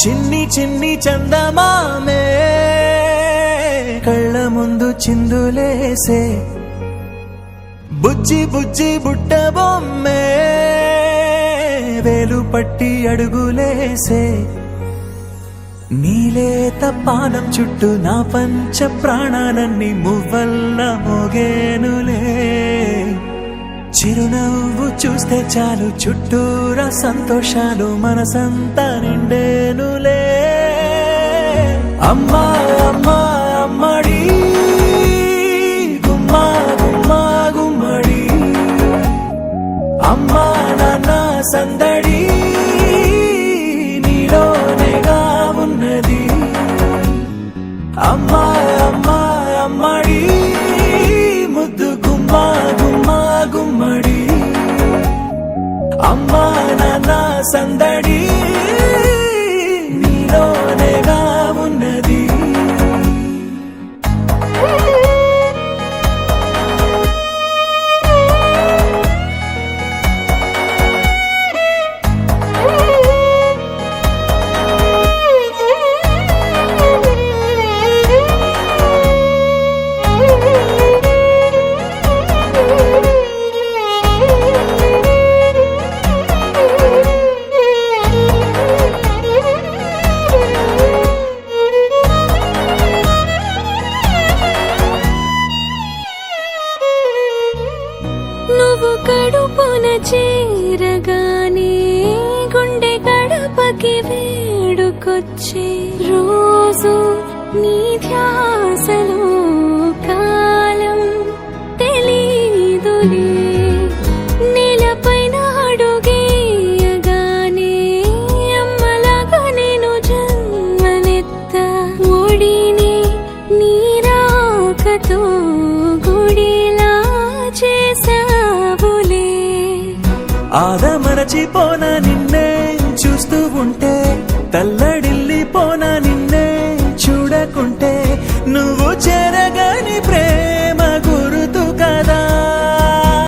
చిన్ని చిన్ని చందమామే కళ్ళ ముందు చిందులేసే బుజ్జి బుజ్జి బుట్ట బొమ్మే వేలు పట్టి అడుగులేసే నీలేత పానం చుట్టూ నా పంచ ప్రాణాలన్నీ మువ్వల్ల మోగేనులే చిరునవ్వు చూస్తే చాలు చుట్టూరా సంతోషాలు మనసంతా నిండేనులే అమ్మా అమ్మా అమ్మడి గుమ్మా గుమ్మా గుమ్మడి అమ్మా నాన్న సందడి నీలోనేగా ఉన్నది అమ్మా అమ్మా అమ్మడి ముద్దు గుమ్మా గుమ్మా గుమ్మడి అమ్మా నాన్న సందడి నీలోనేగా ఉన్నది నువ్వు కడుపున చేరగానే గుండె గడపకి వేడుకొచ్చే రోజు నీ ధ్యాసలో కాలం తెలీదులే నేలపైన అడుగేయగానే అమ్మలాగా నేను జన్మనెత్త ఒడిని నీ రాకతో గుడిలా చేసావులే ఆదమరచిపోన నిన్నే చూస్తూ ఉంటే తల్లడిల్లిపోనా